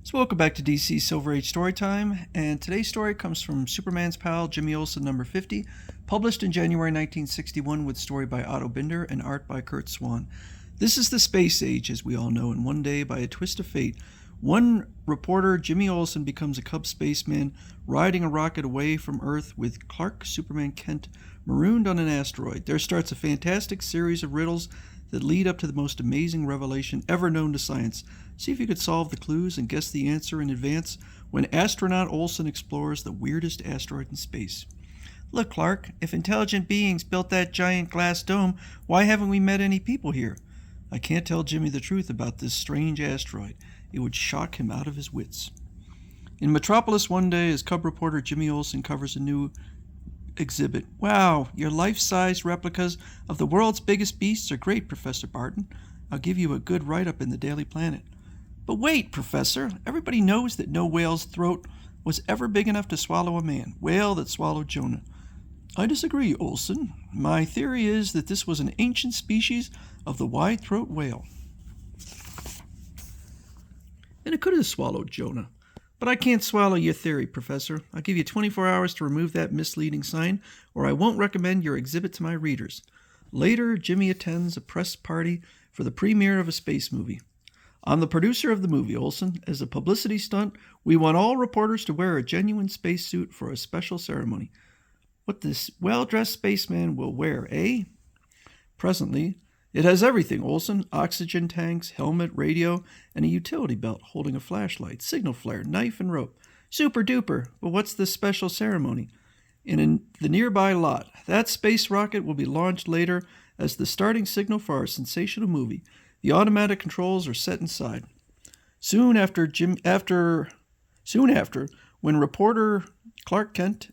So welcome back to DC Silver Age Storytime, and today's story comes from Superman's Pal, Jimmy Olsen, number 50, published in January 1961 with story by Otto Binder and art by Kurt Swan. This is the space age, as we all know, and one day, by a twist of fate, one reporter, Jimmy Olsen, becomes a Cub spaceman riding a rocket away from Earth with Clark Superman Kent marooned on an asteroid. There starts a fantastic series of riddles that lead up to the most amazing revelation ever known to science. See if you could solve the clues and guess the answer in advance when astronaut Olsen explores the weirdest asteroid in space. Look, Clark, if intelligent beings built that giant glass dome, why haven't we met any people here? I can't tell Jimmy the truth about this strange asteroid. It would shock him out of his wits. In Metropolis one day, as Cub reporter Jimmy Olsen covers a new exhibit. Wow, your life-size replicas of the world's biggest beasts are great, Professor Barton. I'll give you a good write-up in the Daily Planet. But wait, Professor, everybody knows that no whale's throat was ever big enough to swallow a man. Whale that swallowed Jonah. I disagree, Olsen. My theory is that this was an ancient species of the wide-throat whale. And it could have swallowed Jonah. But I can't swallow your theory, Professor. I'll give you 24 hours to remove that misleading sign, or I won't recommend your exhibit to my readers. Later, Jimmy attends a press party for the premiere of a space movie. I'm the producer of the movie, Olsen. As a publicity stunt, we want all reporters to wear a genuine spacesuit for a special ceremony. What this well-dressed spaceman will wear, eh? Presently, it has everything, Olsen. Oxygen tanks, helmet, radio, and a utility belt holding a flashlight, signal flare, knife, and rope. Super duper. But what's this special ceremony? In the nearby lot, that space rocket will be launched later as the starting signal for our sensational movie. The automatic controls are set inside. Soon after, when reporter Clark Kent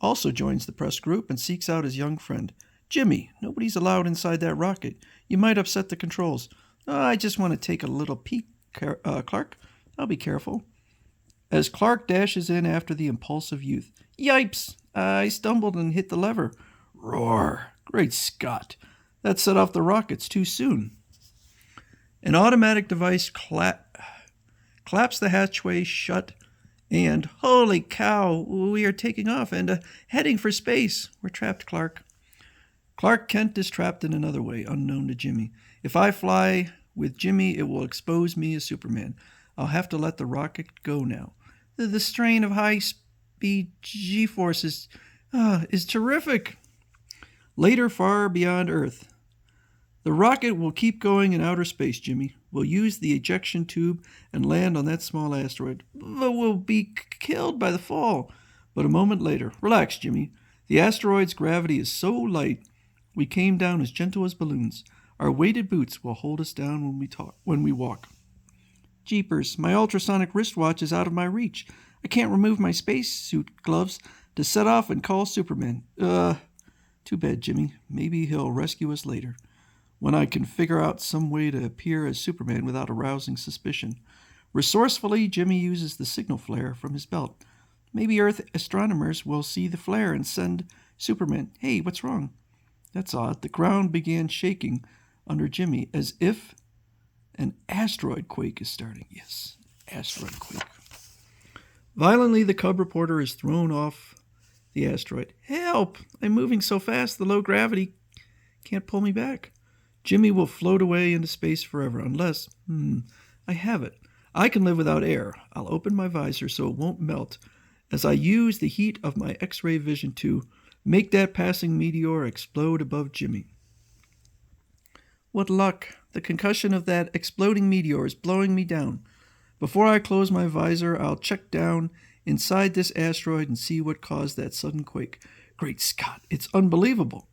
also joins the press group and seeks out his young friend. Jimmy, nobody's allowed inside that rocket. You might upset the controls. Oh, I just want to take a little peek, Clark. I'll be careful. As Clark dashes in after the impulsive youth. Yipes! I stumbled and hit the lever. Roar! Great Scott! That set off the rockets too soon. An automatic device claps the hatchway shut and, holy cow, we are taking off and heading for space. We're trapped, Clark. Clark Kent is trapped in another way, unknown to Jimmy. If I fly with Jimmy, it will expose me as Superman. I'll have to let the rocket go now. The strain of high-speed G-forces is terrific. Later, far beyond Earth. The rocket will keep going in outer space, Jimmy. We'll use the ejection tube and land on that small asteroid. But we'll be killed by the fall. But a moment later. Relax, Jimmy. The asteroid's gravity is so light, we came down as gentle as balloons. Our weighted boots will hold us down when we walk. Jeepers, my ultrasonic wristwatch is out of my reach. I can't remove my spacesuit gloves to set off and call Superman. Too bad, Jimmy. Maybe he'll rescue us later, when I can figure out some way to appear as Superman without arousing suspicion. Resourcefully, Jimmy uses the signal flare from his belt. Maybe Earth astronomers will see the flare and send Superman. Hey, what's wrong? That's odd. The ground began shaking under Jimmy as if an asteroid quake is starting. Yes, asteroid quake. Violently, the Cub reporter is thrown off the asteroid. Help! I'm moving so fast the low gravity can't pull me back. Jimmy will float away into space forever unless, I have it. I can live without air. I'll open my visor so it won't melt as I use the heat of my X-ray vision to make that passing meteor explode above Jimmy. What luck. The concussion of that exploding meteor is blowing me down. Before I close my visor, I'll check down inside this asteroid and see what caused that sudden quake. Great Scott, it's unbelievable.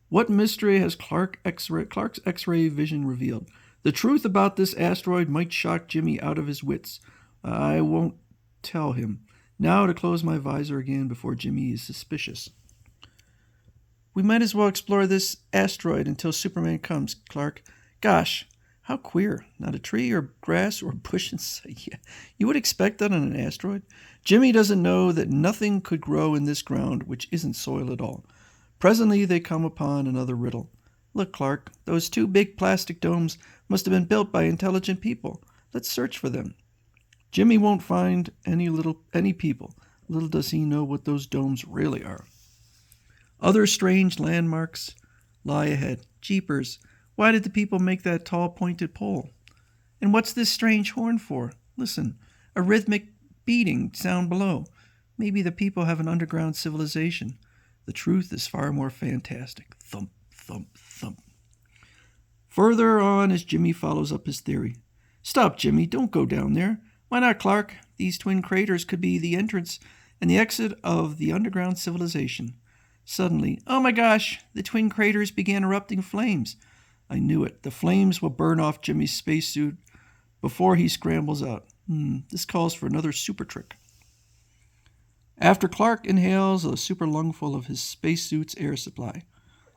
What mystery has Clark's X-ray vision revealed? The truth about this asteroid might shock Jimmy out of his wits. I won't tell him. Now to close my visor again before Jimmy is suspicious. We might as well explore this asteroid until Superman comes, Clark. Gosh, how queer. Not a tree or grass or bush in sight. Yeah, you would expect that on an asteroid. Jimmy doesn't know that nothing could grow in this ground which isn't soil at all. Presently they come upon another riddle. Look, Clark, those two big plastic domes must have been built by intelligent people. Let's search for them. Jimmy won't find any people. Little does he know what those domes really are. Other strange landmarks lie ahead. Jeepers, why did the people make that tall pointed pole? And what's this strange horn for? Listen, a rhythmic beating sound below. Maybe the people have an underground civilization. The truth is far more fantastic. Thump, thump, thump. Further on as Jimmy follows up his theory. Stop, Jimmy, don't go down there. Why not, Clark? These twin craters could be the entrance and the exit of the underground civilization. Suddenly, oh my gosh, the twin craters began erupting flames. I knew it. The flames will burn off Jimmy's spacesuit before he scrambles out. This calls for another super trick. After Clark inhales a super lungful of his spacesuit's air supply,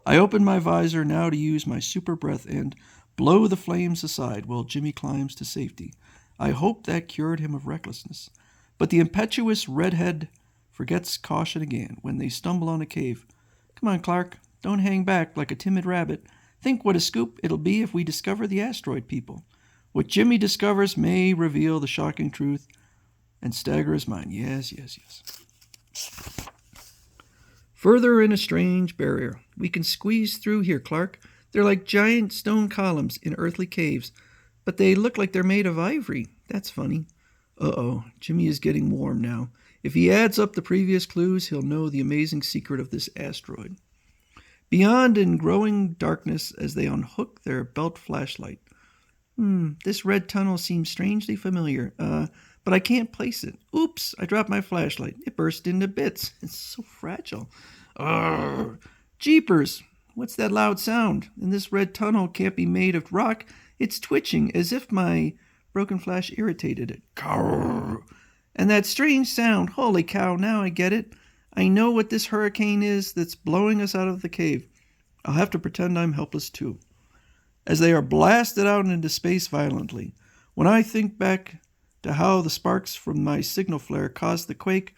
I open my visor now to use my super breath and blow the flames aside while Jimmy climbs to safety. I hope that cured him of recklessness. But the impetuous redhead forgets caution again when they stumble on a cave. Come on, Clark, don't hang back like a timid rabbit. Think what a scoop it'll be if we discover the asteroid people. What Jimmy discovers may reveal the shocking truth and stagger his mind. Yes, yes, yes. Further in a strange barrier. We can squeeze through here, Clark. They're like giant stone columns in earthly caves, but they look like they're made of ivory. That's funny. Uh-oh, Jimmy is getting warm now. If he adds up the previous clues, he'll know the amazing secret of this asteroid. Beyond in growing darkness as they unhook their belt flashlight. This red tunnel seems strangely familiar, but I can't place it. Oops, I dropped my flashlight. It burst into bits. It's so fragile. Jeepers, what's that loud sound? And this red tunnel can't be made of rock. It's twitching as if my broken flash irritated it. Carr. And that strange sound, holy cow, now I get it. I know what this hurricane is that's blowing us out of the cave. I'll have to pretend I'm helpless too. As they are blasted out into space violently, when I think back to how the sparks from my signal flare caused the quake,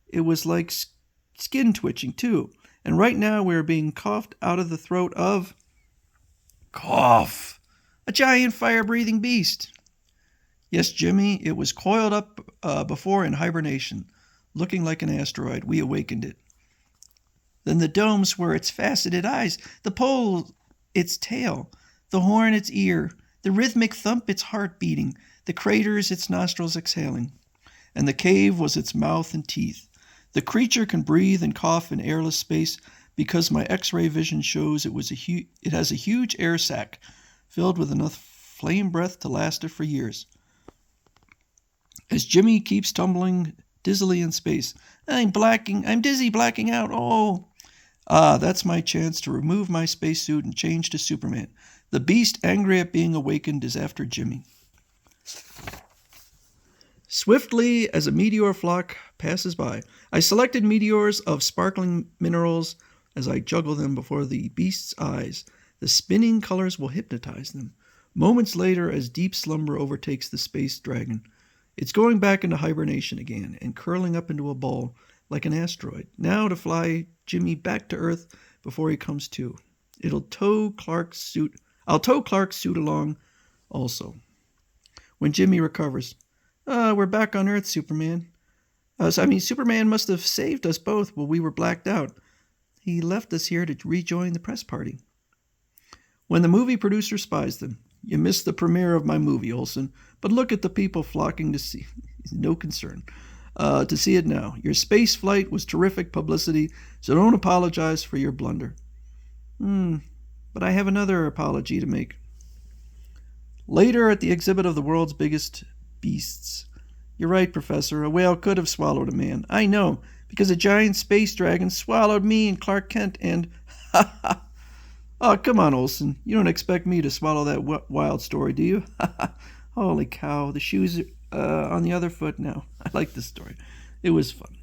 it was like skin twitching too. And right now we are being coughed out of the throat of... Cough! A giant fire-breathing beast. Yes, Jimmy, it was coiled up before in hibernation. Looking like an asteroid, we awakened it. Then the domes were its faceted eyes, the pole its tail, the horn its ear, the rhythmic thump its heart beating, the craters its nostrils exhaling. And the cave was its mouth and teeth. The creature can breathe and cough in airless space because my X-ray vision shows it has a huge air sac filled with enough flame breath to last it for years. As Jimmy keeps tumbling dizzily in space, I'm dizzy, blacking out, oh. That's my chance to remove my spacesuit and change to Superman. The beast angry at being awakened is after Jimmy. Swiftly as a meteor flock passes by, I selected meteors of sparkling minerals as I juggle them before the beast's eyes. The spinning colors will hypnotize them. Moments later, as deep slumber overtakes the space dragon, it's going back into hibernation again and curling up into a ball like an asteroid, now to fly Jimmy back to Earth before he comes to. I'll tow Clark's suit along also. When Jimmy recovers, we're back on Earth, Superman. Superman must have saved us both while we were blacked out. He left us here to rejoin the press party. When the movie producer spies them, you missed the premiere of my movie, Olsen, but look at the people flocking to see. No concern. To see it now. Your space flight was terrific publicity, so don't apologize for your blunder. But I have another apology to make. Later at the exhibit of the world's biggest beasts. You're right, Professor. A whale could have swallowed a man. I know, because a giant space dragon swallowed me and Clark Kent and... Ha ha! Oh, come on, Olsen. You don't expect me to swallow that wild story, do you? Holy cow, the shoes are on the other foot now. I like this story. It was fun.